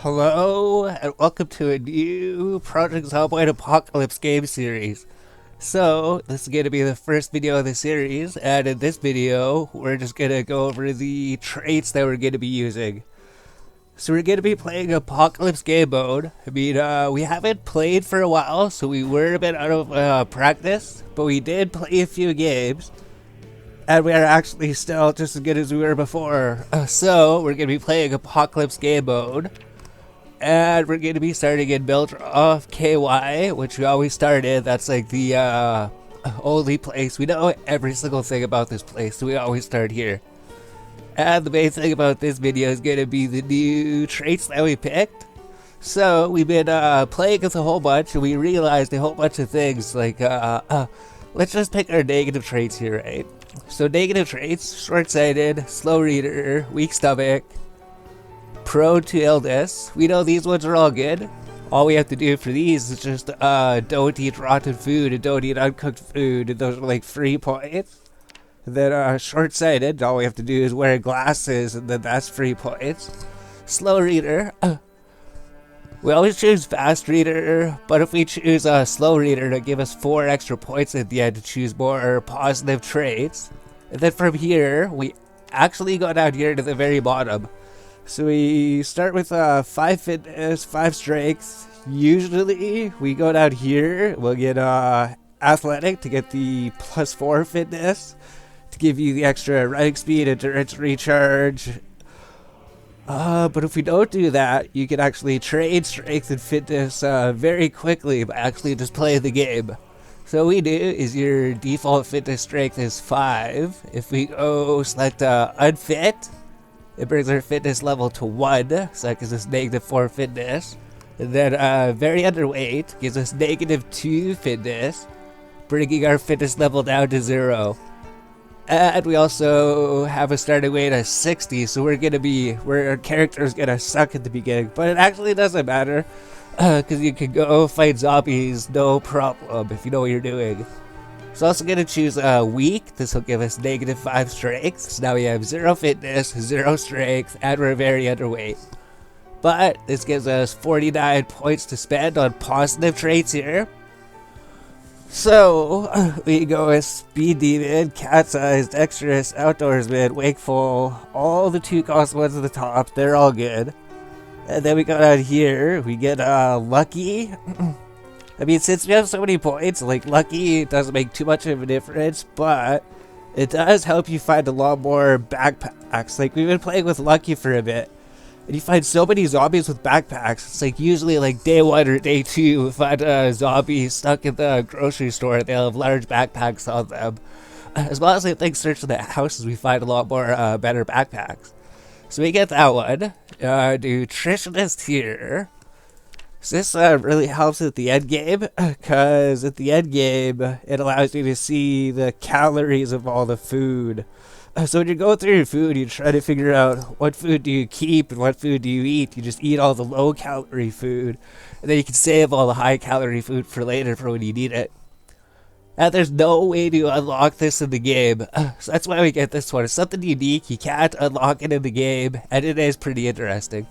Hello, and welcome to a new Project Zomboid Apocalypse game series. So, this is going to be the first video of the series, and in this video, we're just going to go over the traits that we're going to be using. So we're going to be playing Apocalypse game mode. I mean, we haven't played for a while, so we were a bit out of practice, but we did play a few games. And we are actually still just as good as we were before. So, we're going to be playing Apocalypse game mode. And we're going to be starting in build off KY, which we always started. That's like the only place. We know every single thing about this place, so we always start here. And the main thing about this video is going to be the new traits that we picked. So we've been playing with a whole bunch, and we realized a whole bunch of things. Like, let's just pick our negative traits here, right? So negative traits: short-sighted, slow reader, weak stomach, prone to illness. We know these ones are all good. All we have to do for these is just don't eat rotten food and don't eat uncooked food, and those are like free points. And then short-sighted, all we have to do is wear glasses, and then that's free points. Slow reader, we always choose fast reader, but if we choose a slow reader, to give us 4 extra points at the end to choose more positive traits. And then from here, we actually go down here to the very bottom. So we start with 5 fitness, 5 strength. Usually we go down here, we'll get athletic to get the +4 fitness, to give you the extra running speed, endurance, recharge. But if we don't do that, you can actually trade strength and fitness very quickly by actually just playing the game. So what we do is your default fitness strength is 5. If we go select unfit, it brings our fitness level to 1, so that gives us -4 fitness. And then very underweight gives us -2 fitness, bringing our fitness level down to 0. And we also have a starting weight of 60, so our character is gonna suck at the beginning. But it actually doesn't matter, because you can go fight zombies no problem if you know what you're doing. So also going to choose weak. This will give us -5 strength. So now we have 0 fitness, 0 strength, and we're very underweight. But this gives us 49 points to spend on positive traits here. So we go with speed demon, cat's eyes, dexterous, outdoorsman, wakeful, all the 2-cost ones at the top. They're all good. And then we go down here. We get lucky. I mean, since we have so many points, like, lucky doesn't make too much of a difference, but it does help you find a lot more backpacks. Like, we've been playing with lucky for a bit, and you find so many zombies with backpacks. It's like usually like day 1 or day 2, we find a zombie stuck in the grocery store. They'll have large backpacks on them. As well as, I think, searching the houses, we find a lot more better backpacks. So we get that one. Nutritionist here. So this really helps at the end game, because at the end game, it allows you to see the calories of all the food. So when you go through your food, you try to figure out what food do you keep and what food do you eat. You just eat all the low-calorie food, and then you can save all the high-calorie food for later for when you need it. And there's no way to unlock this in the game, so that's why we get this one. It's something unique, you can't unlock it in the game, and it is pretty interesting.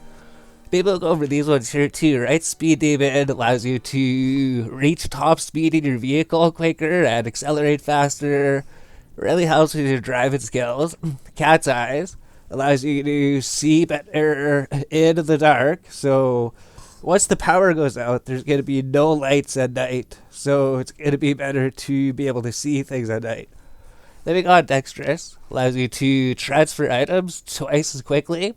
Maybe we'll go over these ones here too, right? Speed demon allows you to reach top speed in your vehicle quicker and accelerate faster. Really helps with your driving skills. Cat's eyes allows you to see better in the dark. So once the power goes out, there's going to be no lights at night. So it's going to be better to be able to see things at night. Then we got dexterous. Allows you to transfer items twice as quickly.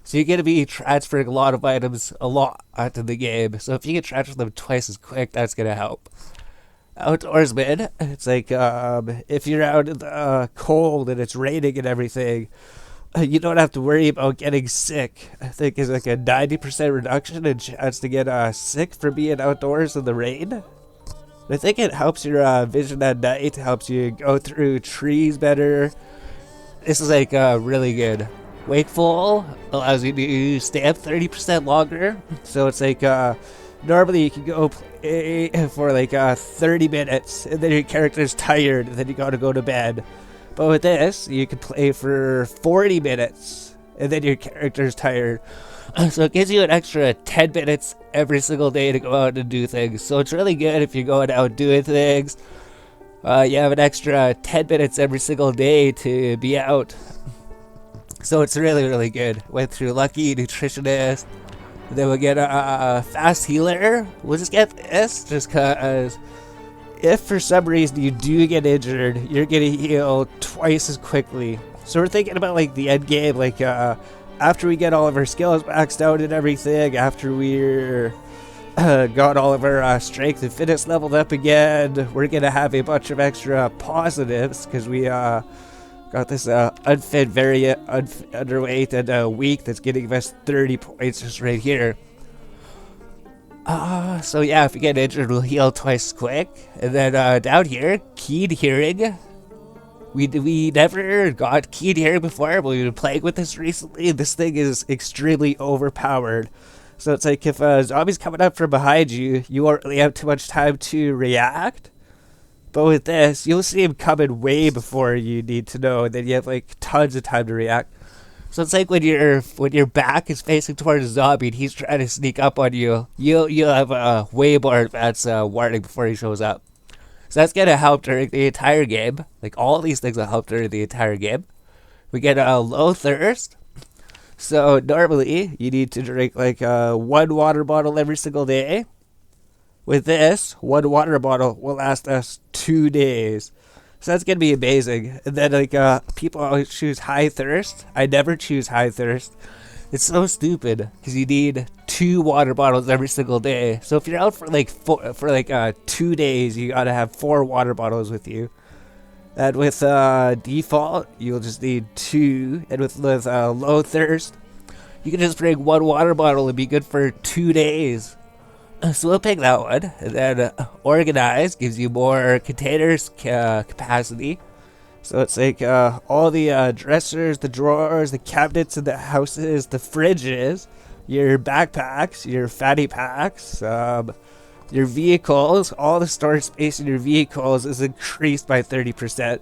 So you're going to be transferring a lot of items a lot onto the game. So if you can transfer them twice as quick, that's going to help. Outdoorsman, it's like if you're out in the cold and it's raining and everything, you don't have to worry about getting sick. I think it's like a 90% reduction in chance to get sick for being outdoors in the rain. I think it helps your vision at night, helps you go through trees better. This is like really good. Wakeful allows you to stay up 30% longer. So it's like normally you can go play for like 30 minutes and then your character's tired and then you gotta go to bed. But with this, you can play for 40 minutes and then your character's tired. So it gives you an extra 10 minutes every single day to go out and do things. So it's really good if you're going out doing things. You have an extra 10 minutes every single day to be out. So it's really, really good. Went through Lucky, Nutritionist. Then we'll get a Fast Healer. We'll just get this just because if for some reason you do get injured, you're going to heal twice as quickly. So we're thinking about like the end game, like after we get all of our skills maxed out and everything, after we're got all of our strength and fitness leveled up again, we're going to have a bunch of extra positives because we got this unfit, very underweight and weak that's getting us 30 points just right here. So yeah, if we get injured, we'll heal twice quick. And then down here, keyed hearing. We never got keyed hearing before, but we've been playing with this recently. This thing is extremely overpowered. So it's like if a zombie's coming up from behind you, you won't really have too much time to react. But with this, you'll see him coming way before you need to know, and then you have like tons of time to react. So it's like when your back is facing towards a zombie and he's trying to sneak up on you, you'll have a way more advanced warning before he shows up. So that's gonna help during the entire game. Like all these things will help during the entire game. We get a low thirst. So normally you need to drink like 1 water bottle every single day. With this, 1 water bottle will last us 2 days. So that's going to be amazing. And then like people always choose high thirst. I never choose high thirst. It's so stupid because you need 2 water bottles every single day. So if you're out for like 2 days, you got to have 4 water bottles with you. And with default, you'll just need 2. And with low thirst, you can just bring 1 water bottle and be good for 2 days. So we'll pick that one. And then organize gives you more containers capacity. So it's like all the dressers, the drawers, the cabinets in the houses, the fridges, your backpacks, your fatty packs, your vehicles, all the storage space in your vehicles is increased by 30%.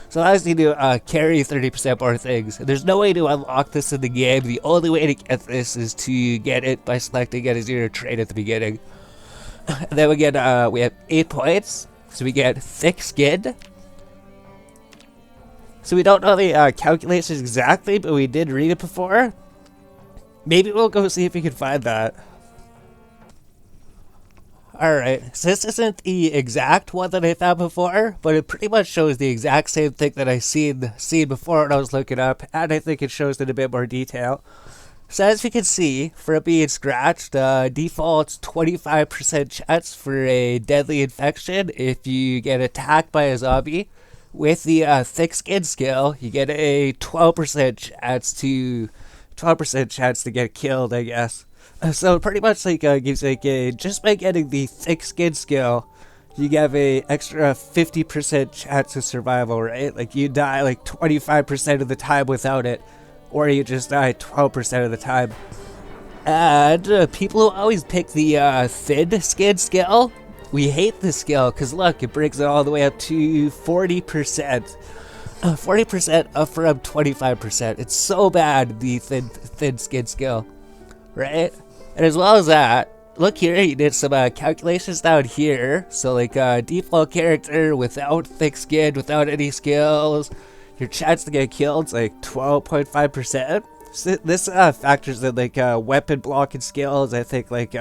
So it allows you to carry 30% more things. There's no way to unlock this in the game. The only way to get this is to get it by selecting it as your trade at the beginning. And then we have 8 points. So we get thick skin. So we don't know the calculations exactly, but we did read it before. Maybe we'll go see if we can find that. Alright, so this isn't the exact one that I found before, but it pretty much shows the exact same thing that I seen before when I was looking up, and I think it shows it in a bit more detail. So as you can see, for it being scratched, default's 25% chance for a deadly infection if you get attacked by a zombie. With the thick skin skill, you get a 12% chance to get killed, I guess. So it pretty much like gives like a, just by getting the thick skin skill, you have a extra 50% chance of survival, right? Like you die like 25% of the time without it, or you just die 12% of the time. And people who always pick the thin skin skill, we hate this skill because look, it brings it all the way up to 40%. 40% up from 25%. It's so bad, the thin skin skill, right? And as well as that, look here, you did some calculations down here. So like default character without thick skin, without any skills, your chance to get killed is like 12.5%. So this factors in like weapon blocking skills. I think like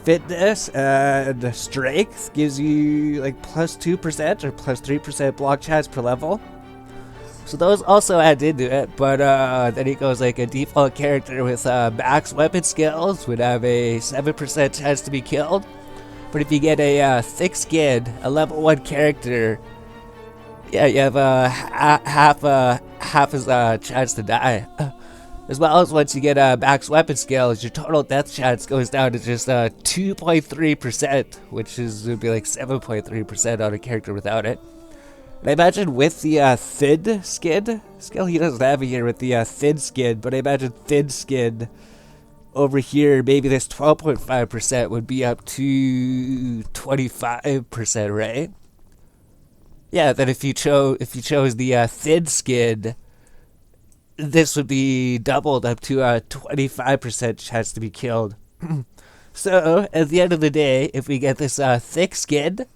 fitness and strength gives you like plus 2% or plus 3% block chance per level. So those also add into it, but then it goes like a default character with max weapon skills would have a 7% chance to be killed. But if you get a thick skin, a level 1 character, yeah, you have half as chance to die. As well as once you get max weapon skills, your total death chance goes down to just 2.3%, which would be like 7.3% on a character without it. And I imagine with the thin skin skill, he doesn't have it here with the thin skin, but I imagine thin skin over here, maybe this 12.5% would be up to 25%, right? Yeah, then if you chose the thin skin, this would be doubled up to a 25% chance to be killed. So, at the end of the day, if we get this thick skin,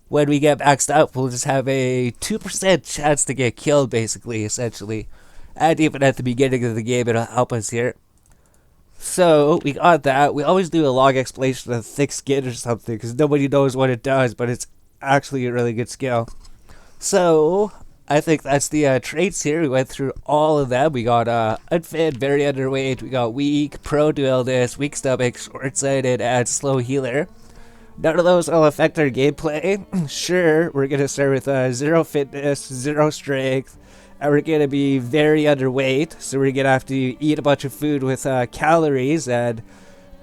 when we get maxed up, we'll just have a 2% chance to get killed, basically, essentially. And even at the beginning of the game, it'll help us here. So, we got that. We always do a long explanation of thick skin or something, because nobody knows what it does, but it's actually a really good skill. So, I think that's the traits here. We went through all of them. We got unfit, very underweight. We got weak, prone to illness, weak stomach, short-sighted, and slow healer. None of those will affect our gameplay. Sure, we're going to start with 0 fitness, 0 strength, and we're going to be very underweight. So we're going to have to eat a bunch of food with calories and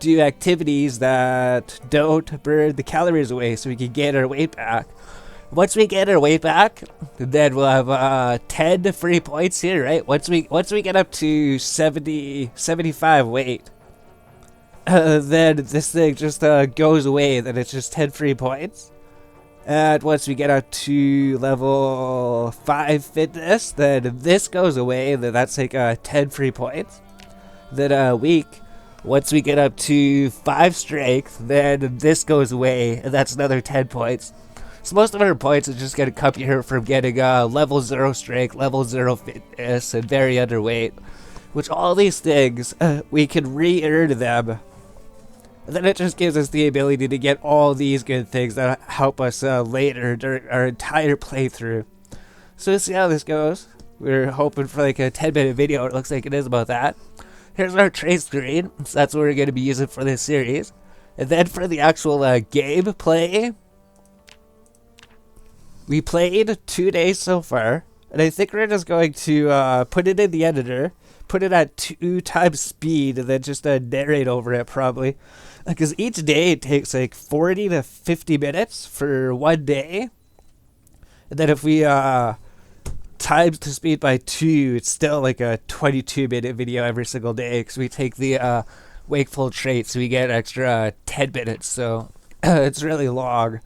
do activities that don't burn the calories away so we can get our weight back. Once we get our weight back, then we'll have 10 free points here, right? Once we get up to 75 weight, then this thing just goes away. Then it's just 10 free points. And once we get up to level 5 fitness, then this goes away. Then that's like 10 free points. Then weak. Once we get up to 5 strength, then this goes away, and that's another 10 points. So most of our points are just going to come here from getting level 0 strength, level 0 fitness, and very underweight. Which all these things, we can re-earn them. And then it just gives us the ability to get all these good things that help us later during our entire playthrough. So let's see how this goes. We're hoping for like a 10-minute video. It looks like it is about that. Here's our trade screen. So that's what we're going to be using for this series. And then for the actual gameplay, we played 2 days so far, and I think we're just going to put it in the editor, put it at 2 times speed, and then just narrate over it probably. Because each day it takes like 40 to 50 minutes for 1 day. And then if we times the speed by 2, it's still like a 22-minute video every single day, because we take the wakeful trait, so we get an extra 10 minutes, so it's really long.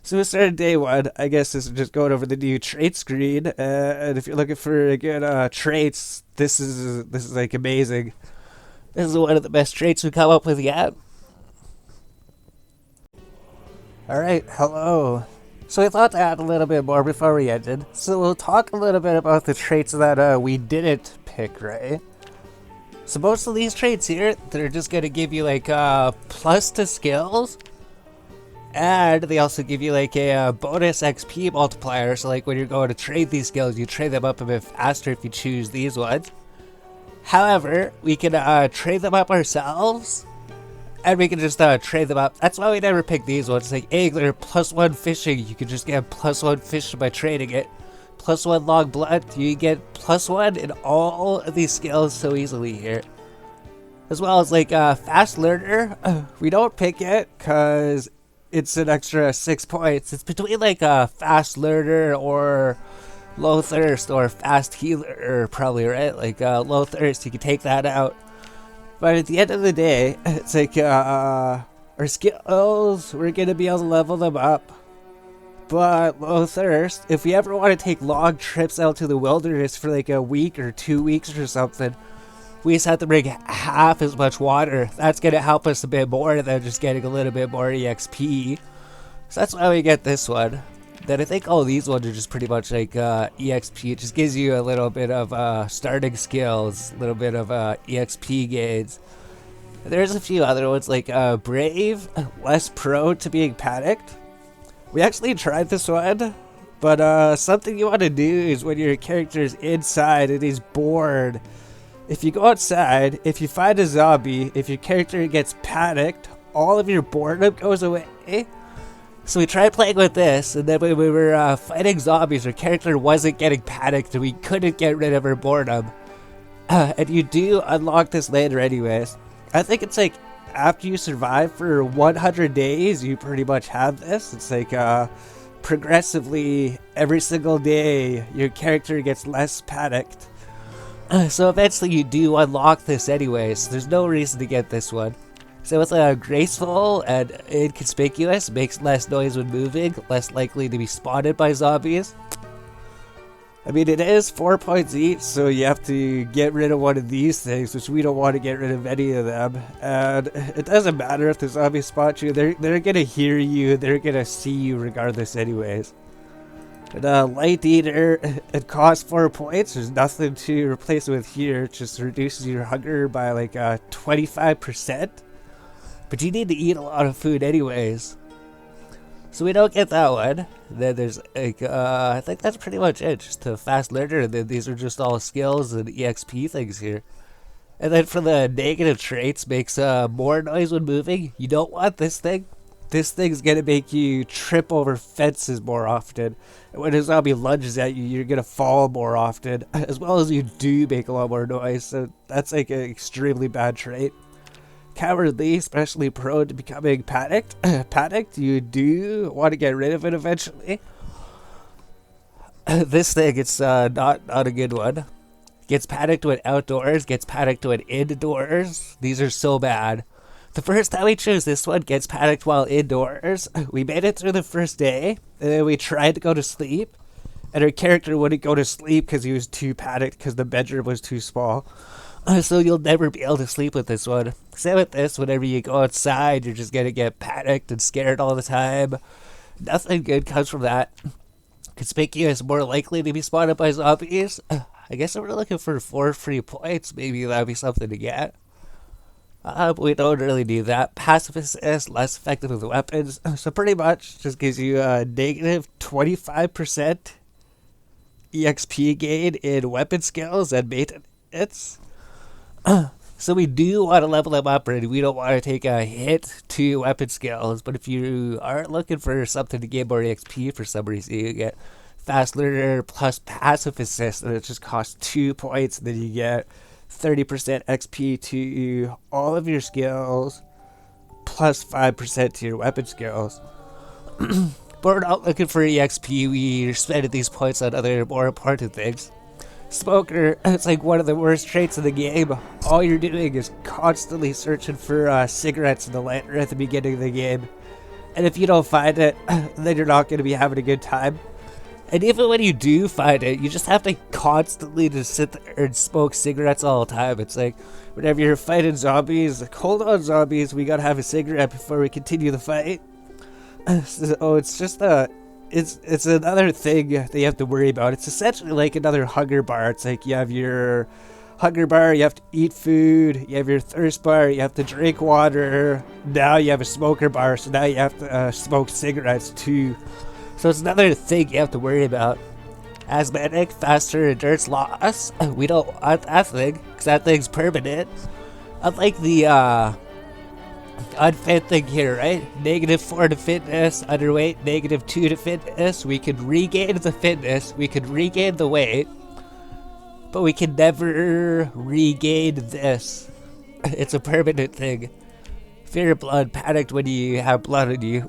So we started day 1. I guess this is just going over the new trait screen, and if you're looking for good traits, this is like amazing. This is one of the best traits we come up with yet. Alright, hello. So I thought to add a little bit more before we ended. So we'll talk a little bit about the traits that we didn't pick, right? So most of these traits here, they're just going to give you like plus to skills. And they also give you like a bonus XP multiplier. So like when you're going to trade these skills, you trade them up a bit faster if you choose these ones. However, we can trade them up ourselves. And we can just trade them up. That's why we never pick these ones. Like angler, +1 fishing. You can just get +1 fishing by trading it. +1 long blood. You get +1 in all of these skills so easily here. As well as like fast learner. We don't pick it because it's an extra 6 points. It's between like fast learner or low thirst or fast healer probably, right? Like low thirst, you can take that out. But at the end of the day, it's like our skills, we're going to be able to level them up. But low thirst, if we ever want to take long trips out to the wilderness for like a week or 2 weeks or something, we just have to bring half as much water. That's going to help us a bit more than just getting a little bit more EXP. So that's why we get this one. Then I think all these ones are just pretty much like EXP. It just gives you a little bit of starting skills, a little bit of EXP gains. There's a few other ones like Brave, less prone to being panicked. We actually tried this one, but something you want to do is when your character is inside and he's bored, if you go outside, if you find a zombie, if your character gets panicked, all of your boredom goes away. So we tried playing with this, and then when we were fighting zombies, our character wasn't getting panicked, and we couldn't get rid of her boredom. And you do unlock this later anyways. I think it's like after you survive for 100 days, you pretty much have this. It's like progressively, every single day, your character gets less panicked. So eventually you do unlock this anyways. There's no reason to get this one. So with graceful and inconspicuous, makes less noise when moving, less likely to be spotted by zombies. I mean, it is 4 points each, so you have to get rid of one of these things, which we don't want to get rid of any of them. And it doesn't matter if the zombies spot you, they're gonna hear you, they're gonna see you regardless anyways. And Light Eater, it costs 4 points, there's nothing to replace it with here, it just reduces your hunger by like 25%. But you need to eat a lot of food anyways. So we don't get that one. Then there's like, I think that's pretty much it. Just a fast learner, and then these are just all skills and EXP things here. And then for the negative traits, makes more noise when moving. You don't want this thing. This thing's gonna make you trip over fences more often. And when a zombie lunges at you, you're gonna fall more often. As well as you do make a lot more noise, so that's like an extremely bad trait. Cowardly, especially prone to becoming panicked. Panicked, you do want to get rid of it eventually. This thing, it's not a good one. Gets panicked when outdoors, gets panicked when indoors. These are so bad. The first time we chose this one, gets panicked while indoors. We made it through the first day, and then we tried to go to sleep, and our character wouldn't go to sleep because he was too panicked because the bedroom was too small. So you'll never be able to sleep with this one. Same with this, whenever you go outside, you're just gonna get panicked and scared all the time. Nothing good comes from that. Conspicuous, more likely to be spotted by zombies. I guess if we're looking for 4 free points, maybe that'd be something to get. But we don't really need that. Passive assist, less effective with weapons. So pretty much just gives you a negative 25% EXP gain in weapon skills and maintenance. So we do want to level them up, and we don't want to take a hit to weapon skills. But if you are looking for something to gain more EXP for some reason, you get fast learner plus passive assist, and it just costs 2 points. And then you get 30% XP to all of your skills, plus 5% to your weapon skills. But we're not looking for EXP. We're spending these points on other more important things. Smoker, it's like one of the worst traits in the game. All you're doing is constantly searching for cigarettes in the lighter at the beginning of the game. And if you don't find it, then you're not going to be having a good time. And even when you do find it, you just have to constantly just sit there and smoke cigarettes all the time. It's like, whenever you're fighting zombies, like, hold on zombies, we gotta have a cigarette before we continue the fight. So it's just it's another thing that you have to worry about. It's essentially like another hunger bar. It's like you have your hunger bar, you have to eat food, you have your thirst bar, you have to drink water. Now you have a smoker bar, so now you have to smoke cigarettes too. So it's another thing you have to worry about. Asthmatic, faster endurance loss. We don't want that thing, because that thing's permanent. Unlike the unfit thing here, right? -4 to fitness, underweight, -2 to fitness. We could regain the fitness, we could regain the weight, but we can never regain this. It's a permanent thing. Fear of blood, panicked when you have blood on you.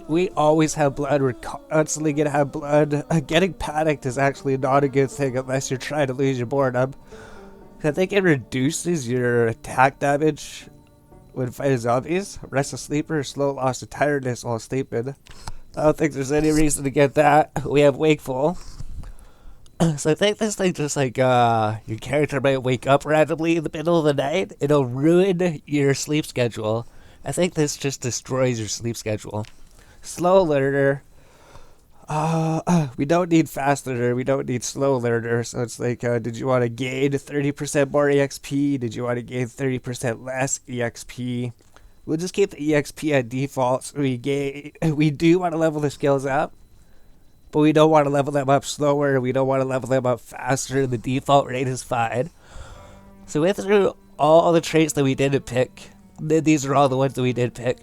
We always have blood, we're constantly gonna have blood. Getting panicked is actually not a good thing unless you're trying to lose your boredom. I think it reduces your attack damage when fighting zombies. Restless sleeper, slow loss of tiredness while sleeping. I don't think there's any reason to get that. We have wakeful. So I think this thing just like, your character might wake up randomly in the middle of the night. It'll ruin your sleep schedule. I think this just destroys your sleep schedule. Slow learner. We don't need fast learner, we don't need slow learner. So it's like, did you want to gain 30% more EXP? Did you want to gain 30% less EXP? We'll just keep the EXP at default. So we do want to level the skills up, but we don't want to level them up slower. We don't want to level them up faster. The default rate is fine. So we went through all the traits that we didn't pick. These are all the ones that we did pick.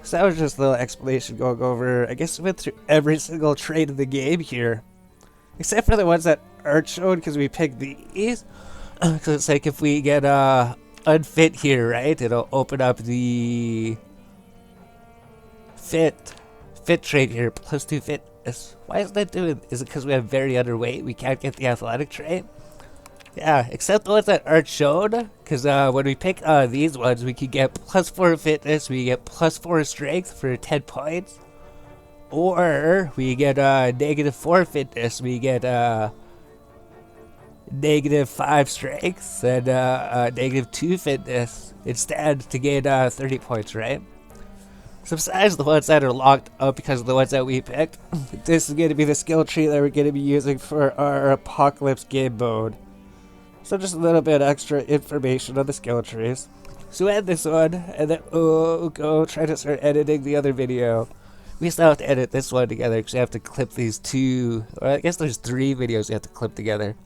So that was just a little explanation going over. I guess we went through every single trait of the game here, except for the ones that aren't shown because we picked these. So it's like if we get unfit here, right? It'll open up the fit trait here, +2 fitness. Why is that doing? Is it because we have very underweight? We can't get the athletic trait? Yeah, except the ones that aren't shown, because when we pick these ones, we can get +4 fitness, we get +4 strength for 10 points, or we get -4 fitness, we get -5 strength and -2 fitness instead to gain 30 points, right? So besides the ones that are locked up because of the ones that we picked, this is going to be the skill tree that we're going to be using for our Apocalypse game mode. So just a little bit extra information on the skill trees. So end this one, and then go try to start editing the other video. We still have to edit this one together because we have to clip these two, or I guess there's 3 videos we have to clip together.